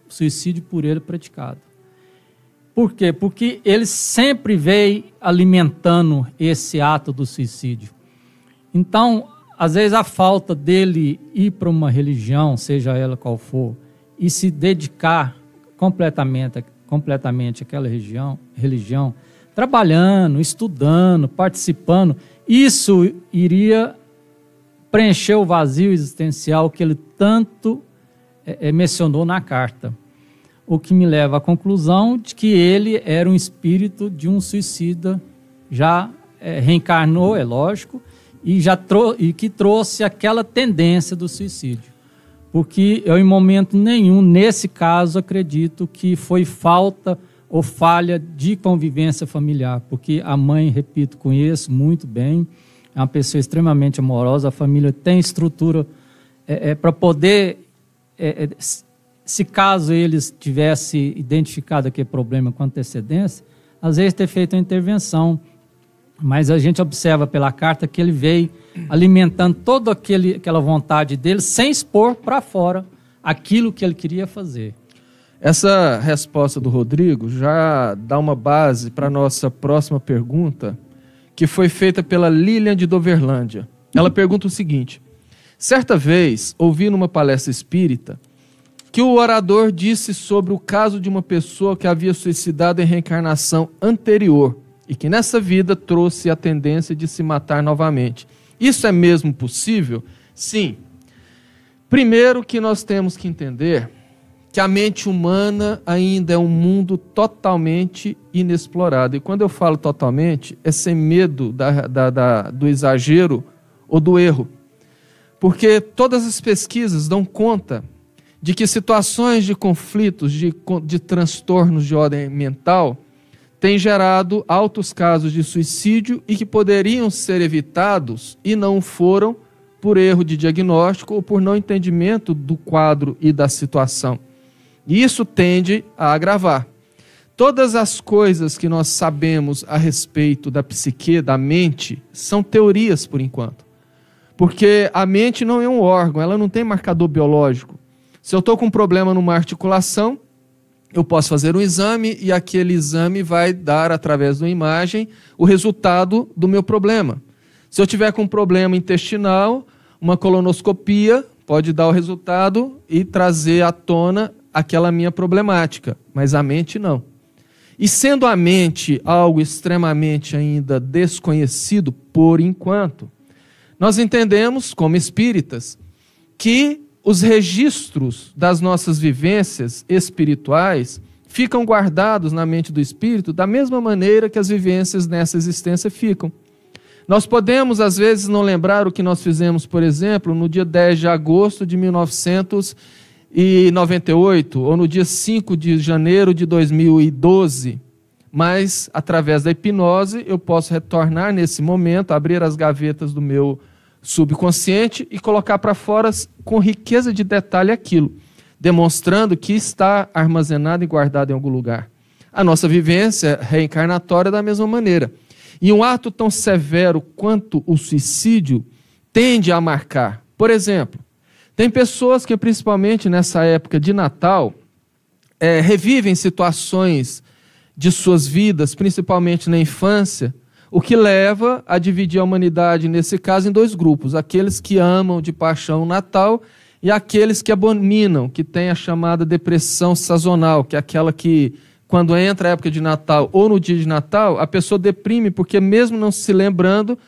suicídio por ele praticado. Por quê? Porque ele sempre veio alimentando esse ato do suicídio. Então, às vezes a falta dele ir para uma religião, seja ela qual for, e se dedicar completamente àquela religião, trabalhando, estudando, participando, isso iria preencher o vazio existencial que ele tanto mencionou na carta. O que me leva à conclusão de que ele era um espírito de um suicida, já reencarnou, é lógico, e que trouxe aquela tendência do suicídio. Porque eu, em momento nenhum, nesse caso, acredito que foi falta ou falha de convivência familiar, porque a mãe, repito, conheço muito bem, é uma pessoa extremamente amorosa, a família tem estrutura para poder, se caso eles tivessem identificado aquele problema com antecedência, às vezes ter feito uma intervenção. Mas a gente observa pela carta que ele veio alimentando toda aquela vontade dele, sem expor para fora aquilo que ele queria fazer.
Essa resposta do Rodrigo já dá uma base para a nossa próxima pergunta, que foi feita pela Lilian de Doverlândia. Ela pergunta o seguinte: certa vez, ouvi numa palestra espírita que o orador disse sobre o caso de uma pessoa que havia suicidado em reencarnação anterior e que nessa vida trouxe a tendência de se matar novamente. Isso é mesmo possível? Sim. Primeiro que nós temos que entender que a mente humana ainda é um mundo totalmente inexplorado. E quando eu falo totalmente, é sem medo do exagero ou do erro. Porque todas as pesquisas dão conta de que situações de conflitos, de transtornos de ordem mental, têm gerado altos casos de suicídio e que poderiam ser evitados e não foram por erro de diagnóstico ou por não entendimento do quadro e da situação. E isso tende a agravar. Todas as coisas que nós sabemos a respeito da psique, da mente, são teorias por enquanto. Porque a mente não é um órgão, ela não tem marcador biológico. Se eu estou com um problema numa articulação, eu posso fazer um exame e aquele exame vai dar, através de uma imagem, o resultado do meu problema. Se eu tiver com um problema intestinal, uma colonoscopia pode dar o resultado e trazer à tona aquela minha problemática, mas a mente não. E sendo a mente algo extremamente ainda desconhecido por enquanto, nós entendemos, como espíritas, que os registros das nossas vivências espirituais ficam guardados na mente do espírito da mesma maneira que as vivências nessa existência ficam. Nós podemos, às vezes, não lembrar o que nós fizemos, por exemplo, no dia 10 de agosto de 1998, ou no dia 5 de janeiro de 2012, mas, através da hipnose, eu posso retornar nesse momento, abrir as gavetas do meu subconsciente e colocar para fora com riqueza de detalhe aquilo, demonstrando que está armazenado e guardado em algum lugar. A nossa vivência reencarnatória é da mesma maneira. E um ato tão severo quanto o suicídio tende a marcar. Por exemplo, tem pessoas que, principalmente nessa época de Natal, revivem situações de suas vidas, principalmente na infância, o que leva a dividir a humanidade, nesse caso, em dois grupos: aqueles que amam de paixão o Natal e aqueles que abominam, que têm a chamada depressão sazonal, que é aquela que, quando entra a época de Natal ou no dia de Natal, a pessoa deprime porque, mesmo não se lembrando,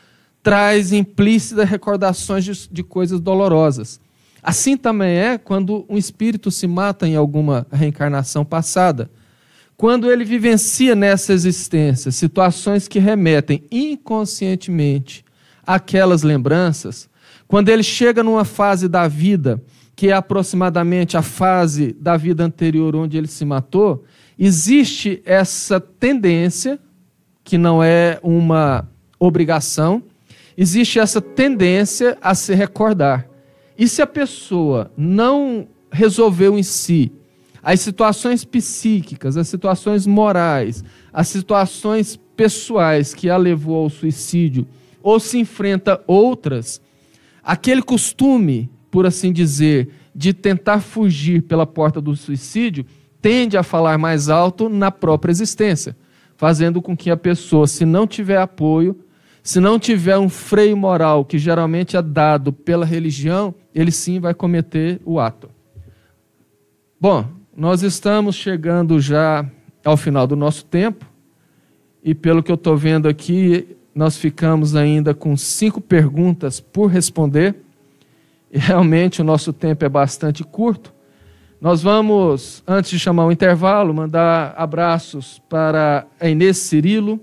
traz implícitas recordações de coisas dolorosas. Assim também é quando um espírito se mata em alguma reencarnação passada. Quando ele vivencia nessa existência situações que remetem inconscientemente àquelas lembranças, quando ele chega numa fase da vida, que é aproximadamente a fase da vida anterior onde ele se matou, existe essa tendência, que não é uma obrigação, existe essa tendência a se recordar. E se a pessoa não resolveu em si as situações psíquicas, as situações morais, as situações pessoais que a levou ao suicídio, ou se enfrenta outras, aquele costume, por assim dizer, de tentar fugir pela porta do suicídio, tende a falar mais alto na própria existência, fazendo com que a pessoa, se não tiver apoio, se não tiver um freio moral, que geralmente é dado pela religião, ele sim vai cometer o ato. Bom, nós estamos chegando já ao final do nosso tempo, e pelo que eu estou vendo aqui, nós ficamos ainda com 5 perguntas por responder, e realmente o nosso tempo é bastante curto. Nós vamos, antes de chamar o intervalo, mandar abraços para a Inês Cirilo,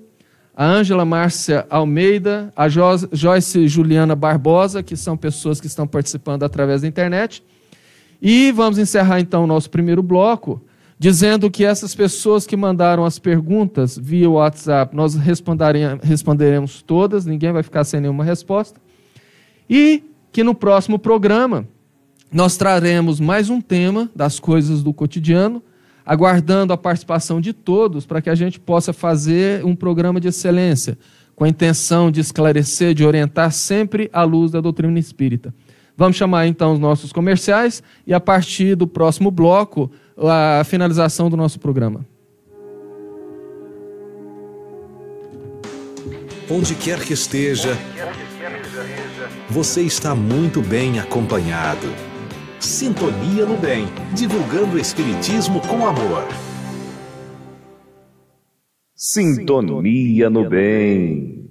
a Ângela Márcia Almeida, a Joyce Juliana Barbosa, que são pessoas que estão participando através da internet. E vamos encerrar então o nosso primeiro bloco, dizendo que essas pessoas que mandaram as perguntas via WhatsApp, nós responderemos todas, ninguém vai ficar sem nenhuma resposta. E que no próximo programa nós traremos mais um tema das coisas do cotidiano, aguardando a participação de todos para que a gente possa fazer um programa de excelência, com a intenção de esclarecer, de orientar sempre à luz da doutrina espírita. Vamos chamar então os nossos comerciais e a partir do próximo bloco a finalização do nosso programa.
Onde quer que esteja, você está muito bem acompanhado. Sintonia no Bem, divulgando o Espiritismo com amor.
Sintonia no Bem.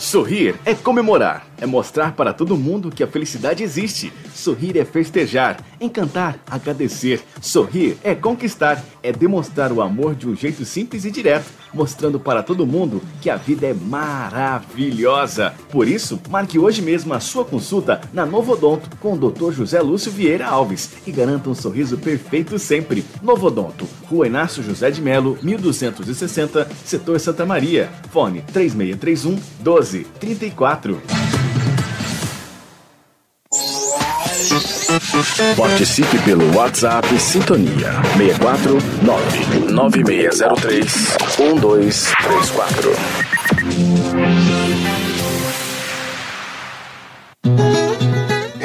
Sorrir é comemorar, é mostrar para todo mundo que a felicidade existe. Sorrir é festejar, encantar, agradecer. Sorrir é conquistar, é demonstrar o amor de um jeito simples e direto, mostrando para todo mundo que a vida é maravilhosa. Por isso, marque hoje mesmo a sua consulta na Novo Odonto com o Dr. José Lúcio Vieira Alves e garanta um sorriso perfeito sempre. Novo Odonto, Rua Inácio José de Melo, 1260, Setor Santa Maria. Fone 3631-1234.
Participe pelo WhatsApp Sintonia 649-9603-1234.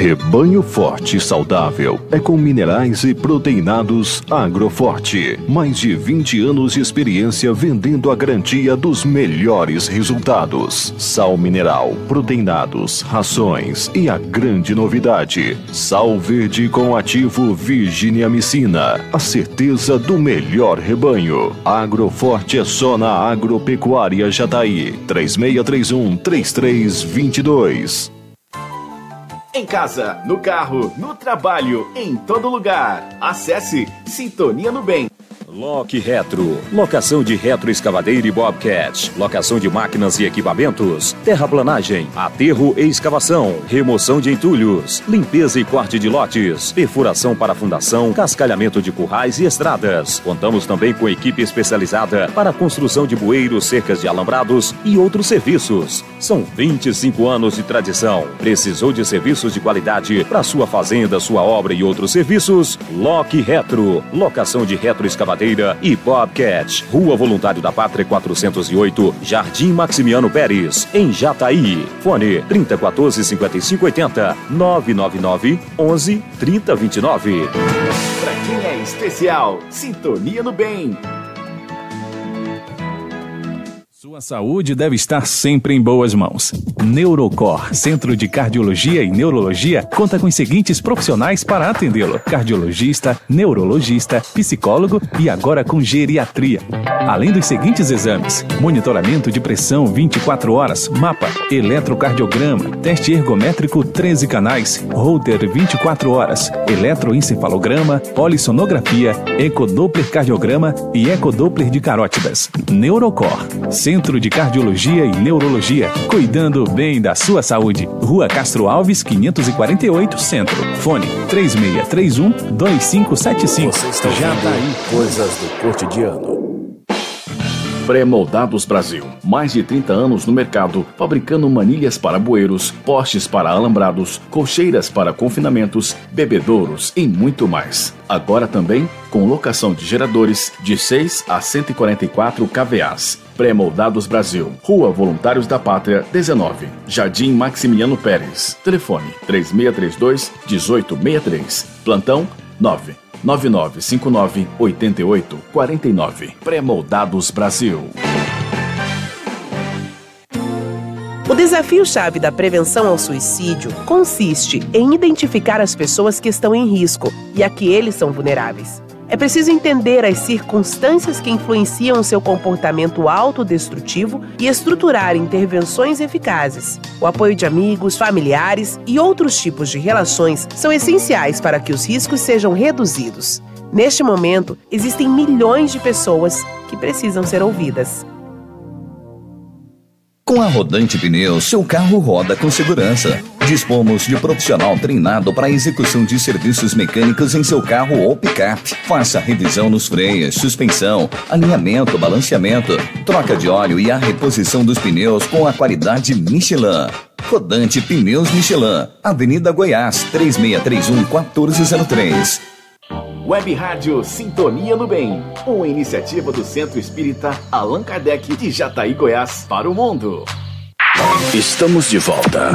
Rebanho forte e saudável é com minerais e proteinados Agroforte. Mais de 20 anos de experiência vendendo a garantia dos melhores resultados. Sal mineral, proteinados, rações e a grande novidade: sal verde com ativo virginiamicina. A certeza do melhor rebanho. Agroforte é só na Agropecuária Jataí. 3631-3322.
Em casa, no carro, no trabalho, em todo lugar. Acesse Sintonia no Bem.
Lock Retro, locação de retroescavadeira e bobcat, locação de máquinas e equipamentos, terraplanagem, aterro e escavação, remoção de entulhos, limpeza e corte de lotes, perfuração para fundação, cascalhamento de currais e estradas. Contamos também com equipe especializada para a construção de bueiros, cercas de alambrados e outros serviços. São 25 anos de tradição. Precisou de serviços de qualidade para sua fazenda, sua obra e outros serviços? Lock Retro, locação de retroescavadeira e bobcat. Rua Voluntário da Pátria 408, Jardim Maximiano Pérez, em Jataí. Fone 3014-5580, 999-11-3029.
Pra quem é especial, Sintonia no Bem.
Sua saúde deve estar sempre em boas mãos. Neurocor, Centro de Cardiologia e Neurologia, conta com os seguintes profissionais para atendê-lo: cardiologista, neurologista, psicólogo e agora com geriatria. Além dos seguintes exames: monitoramento de pressão 24 horas, mapa, eletrocardiograma, teste ergométrico 13 canais, holter 24 horas, eletroencefalograma, polissonografia, ecodoppler cardiograma e ecodoppler de carótidas. Neurocor, Centro de Cardiologia e Neurologia, cuidando bem da sua saúde. Rua Castro Alves, 548, Centro. Fone 3631-2575.
Você está Jataí. Coisas do cotidiano.
Pré-Moldados Brasil. Mais de 30 anos no mercado, fabricando manilhas para bueiros, postes para alambrados, colcheiras para confinamentos, bebedouros e muito mais. Agora também com locação de geradores de 6 a 144 kVAs. Pré-Moldados Brasil. Rua Voluntários da Pátria, 19. Jardim Maximiano Pérez. Telefone 3632-1863. Plantão 99959-8849. Pré-Moldados Brasil.
O desafio-chave da prevenção ao suicídio consiste em identificar as pessoas que estão em risco e a que eles são vulneráveis. É preciso entender as circunstâncias que influenciam o seu comportamento autodestrutivo e estruturar intervenções eficazes. O apoio de amigos, familiares e outros tipos de relações são essenciais para que os riscos sejam reduzidos. Neste momento, existem milhões de pessoas que precisam ser ouvidas.
Com a Rodante Pneus, seu carro roda com segurança. Dispomos de profissional treinado para a execução de serviços mecânicos em seu carro ou picape. Faça revisão nos freios, suspensão, alinhamento, balanceamento, troca de óleo e a reposição dos pneus com a qualidade Michelin. Rodante Pneus Michelin, Avenida Goiás, 3631-1403.
Web Rádio Sintonia no Bem, uma iniciativa do Centro Espírita Allan Kardec de Jataí, Goiás, para o mundo.
Estamos de volta.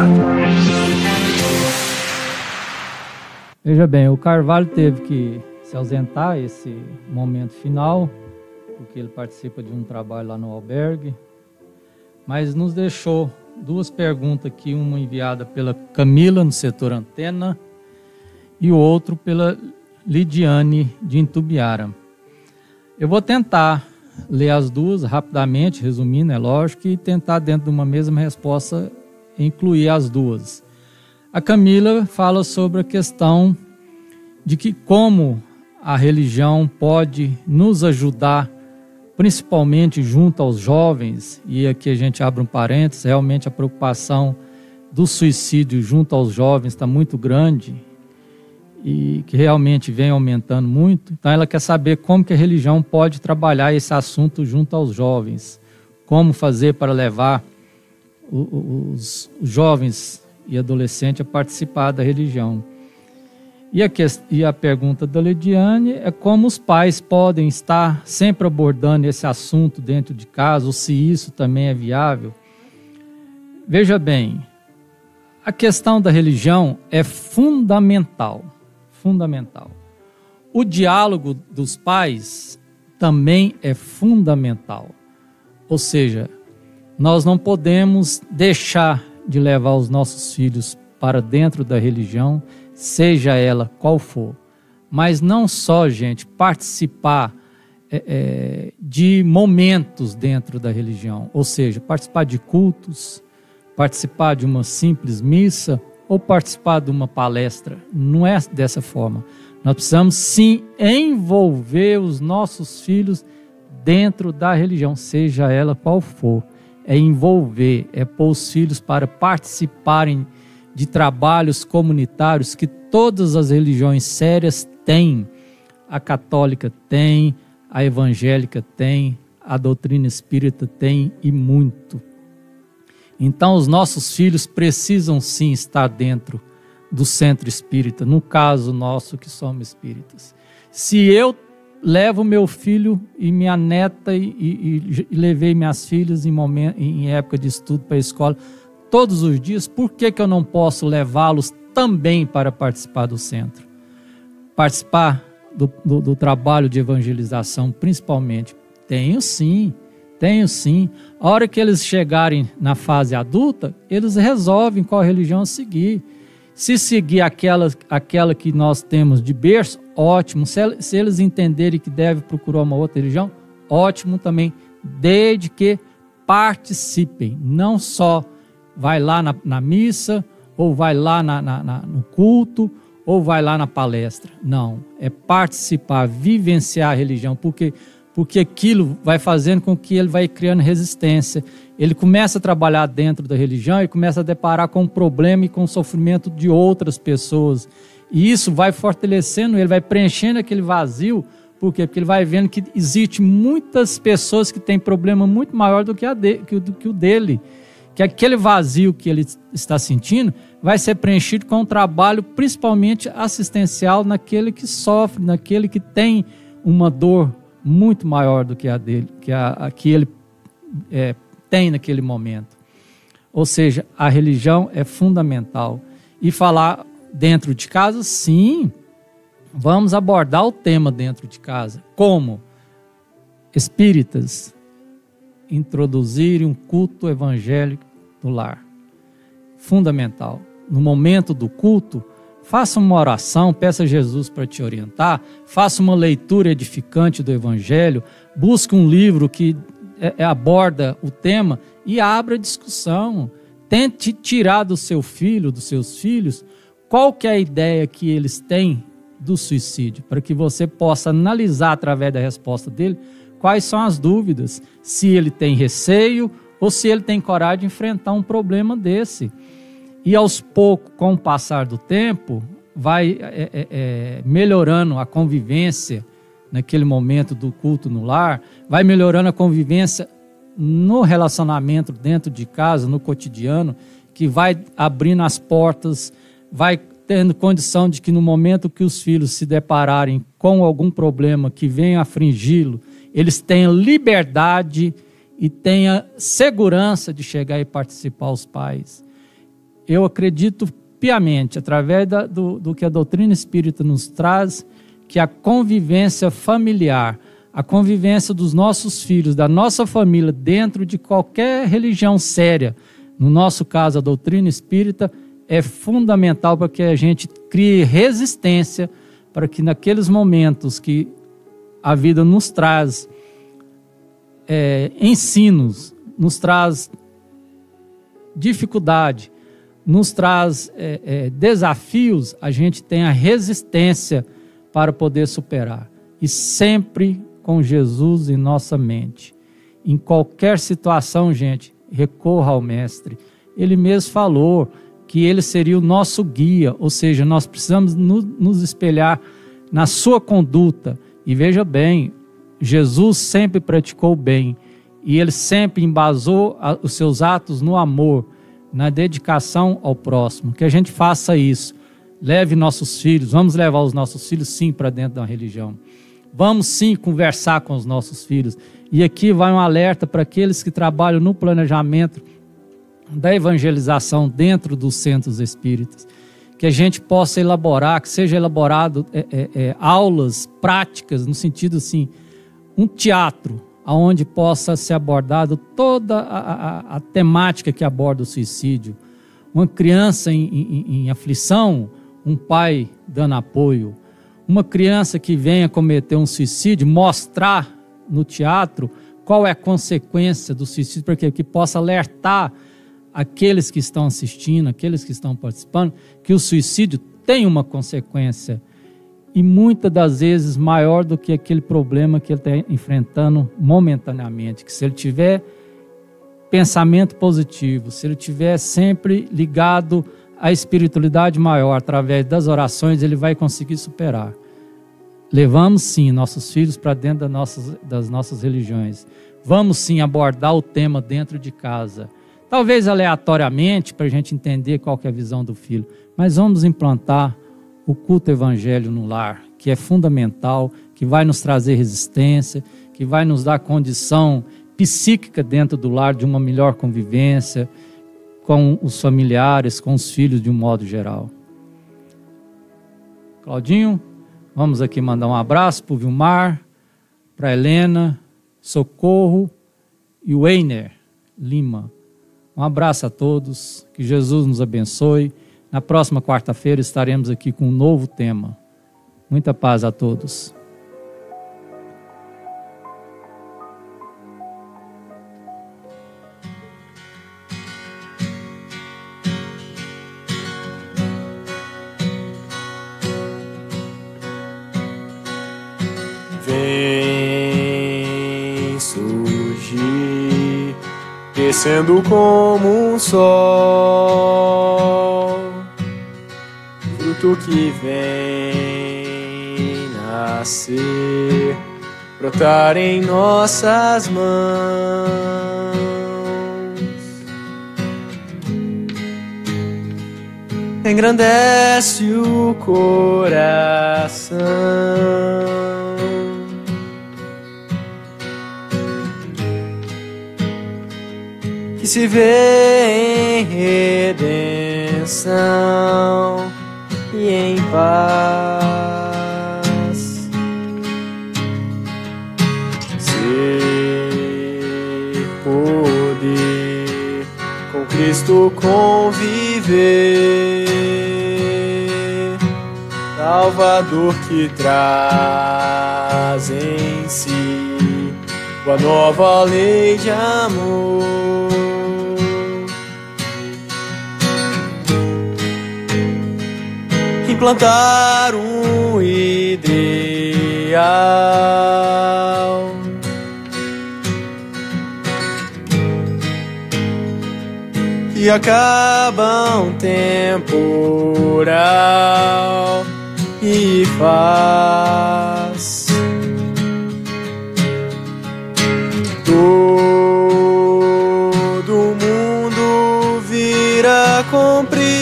Veja bem, o Carvalho teve que se ausentar esse momento final, porque ele participa de um trabalho lá no albergue, mas nos deixou duas perguntas aqui, uma enviada pela Camila, no setor Antena, e o outro pela Lidiane de Intubiara. Eu vou tentar ler as duas rapidamente, resumindo, é lógico, e tentar dentro de uma mesma resposta incluir as duas. A Camila fala sobre a questão de que como a religião pode nos ajudar, principalmente junto aos jovens, e aqui a gente abre um parênteses, realmente a preocupação do suicídio junto aos jovens está muito grande, e que realmente vem aumentando muito. Então ela quer saber como que a religião pode trabalhar esse assunto junto aos jovens, como fazer para levar os jovens e adolescentes a participar da religião. E a pergunta da Lidiane é como os pais podem estar sempre abordando esse assunto dentro de casa, ou se isso também é viável. Veja bem, A questão da religião é fundamental. Fundamental. O diálogo dos pais também é fundamental. Ou seja, nós não podemos deixar de levar os nossos filhos para dentro da religião, seja ela qual for. Mas não só, gente, participar de momentos dentro da religião, ou seja, participar de cultos, participar de uma simples missa ou participar de uma palestra. Não é dessa forma. Nós precisamos sim envolver os nossos filhos dentro da religião, seja ela qual for. É envolver, é pôr os filhos para participarem de trabalhos comunitários que todas as religiões sérias têm. A católica tem, a evangélica tem, a doutrina espírita tem e muito. Então os nossos filhos precisam sim estar dentro do centro espírita, no caso nosso que somos espíritas. Se eu levo meu filho e minha neta e levei minhas filhas em época de estudo para a escola todos os dias, por que eu não posso levá-los também para participar do centro? Participar do trabalho de evangelização, principalmente. Tenho sim. A hora que eles chegarem na fase adulta, eles resolvem qual religião seguir. Se seguir aquela que nós temos de berço, ótimo. Se eles entenderem que devem procurar uma outra religião, ótimo também. Desde que participem. Não só vai lá na missa, ou vai lá no culto, ou vai lá na palestra. Não, é participar, vivenciar a religião, porque aquilo vai fazendo com que ele vai criando resistência. Ele começa a trabalhar dentro da religião e começa a deparar com o problema e com o sofrimento de outras pessoas. E isso vai fortalecendo, ele vai preenchendo aquele vazio. Por quê? Porque ele vai vendo que existe muitas pessoas que têm problema muito maior do que o dele. Que aquele vazio que ele está sentindo vai ser preenchido com um trabalho principalmente assistencial naquele que sofre, naquele que tem uma dor muito maior do que a dele, que ele tem naquele momento. Ou seja, a religião é fundamental. E falar dentro de casa, sim, vamos abordar o tema dentro de casa. Como? Espíritas introduzirem um culto evangélico no lar. Fundamental. No momento do culto, faça uma oração, peça a Jesus para te orientar, faça uma leitura edificante do Evangelho, busque um livro que aborda o tema e abra discussão. Tente tirar do seu filho, dos seus filhos, qual que é a ideia que eles têm do suicídio, para que você possa analisar através da resposta dele quais são as dúvidas, se ele tem receio ou se ele tem coragem de enfrentar um problema desse. E aos poucos, com o passar do tempo, vai melhorando a convivência naquele momento do culto no lar, vai melhorando a convivência no relacionamento dentro de casa, no cotidiano, que vai abrindo as portas, vai tendo condição de que no momento que os filhos se depararem com algum problema que venha afligi-lo, eles tenham liberdade e tenham segurança de chegar e participar aos pais. Eu acredito piamente, através do que a doutrina espírita nos traz, que a convivência familiar, a convivência dos nossos filhos, da nossa família, dentro de qualquer religião séria, no nosso caso a doutrina espírita, é fundamental para que a gente crie resistência, para que naqueles momentos que a vida nos traz ensinos, nos traz dificuldade, nos traz desafios, a gente tenha resistência para poder superar. E sempre com Jesus em nossa mente. Em qualquer situação, gente, recorra ao Mestre. Ele mesmo falou que ele seria o nosso guia, ou seja, nós precisamos nos espelhar na sua conduta. E veja bem, Jesus sempre praticou o bem e ele sempre embasou os seus atos no amor, na dedicação ao próximo. Que a gente faça isso. Leve nossos filhos, vamos levar os nossos filhos sim para dentro da religião. Vamos sim conversar com os nossos filhos. E aqui vai um alerta para aqueles que trabalham no planejamento da evangelização dentro dos centros espíritas, que a gente possa elaborar, que seja elaborado aulas práticas, no sentido assim, um teatro, onde possa ser abordado toda a temática que aborda o suicídio. Uma criança em aflição, um pai dando apoio. Uma criança que venha cometer um suicídio, mostrar no teatro qual é a consequência do suicídio, para que possa alertar aqueles que estão assistindo, aqueles que estão participando, que o suicídio tem uma consequência e muitas das vezes maior do que aquele problema que ele está enfrentando momentaneamente. Que se ele tiver pensamento positivo, se ele tiver sempre ligado à espiritualidade maior, através das orações, ele vai conseguir superar. Levamos sim nossos filhos para dentro das nossas religiões. Vamos sim abordar o tema dentro de casa. Talvez aleatoriamente, para a gente entender qual que é a visão do filho. Mas vamos implantar o culto evangelho no lar, que é fundamental, que vai nos trazer resistência, que vai nos dar condição psíquica dentro do lar de uma melhor convivência com os familiares, com os filhos de um modo geral. Claudinho, vamos aqui mandar um abraço para o Vilmar, para a Helena, Socorro e o Einer Lima. Um abraço a todos, que Jesus nos abençoe. Na próxima quarta-feira estaremos aqui com um novo tema. Muita paz a todos.
Vem surgir, descendo como um sol, fruto que vem nascer, brotar em nossas mãos. Engrandece o coração, que se vê em redenção e em paz. Ser poder com Cristo conviver, Salvador que traz em si a nova lei de amor. Implantar um ideal que acaba um temporal e faz todo mundo vir a compreender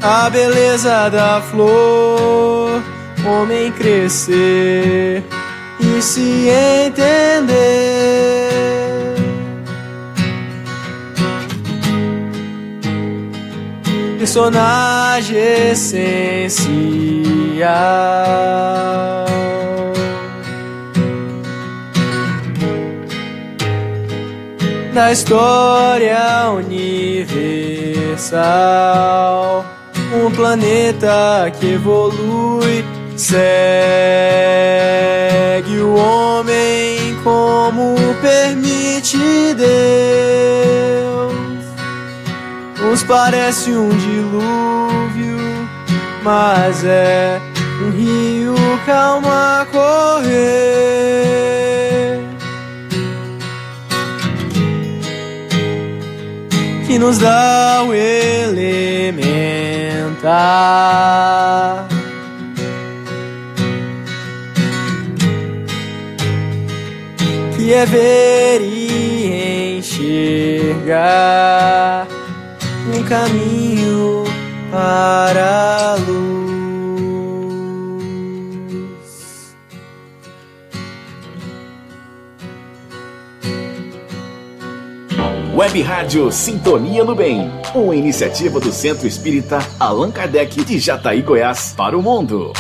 a beleza da flor, homem crescer e se entender. Personagem essencial da história universal, um planeta que evolui, segue o homem como permite Deus. Nos parece um dilúvio, mas é um rio calmo a correr, que nos dá o elementar, que é ver e enxergar um caminho para a luz.
Web Rádio Sintonia no Bem, uma iniciativa do Centro Espírita Allan Kardec de Jataí, Goiás, para o mundo.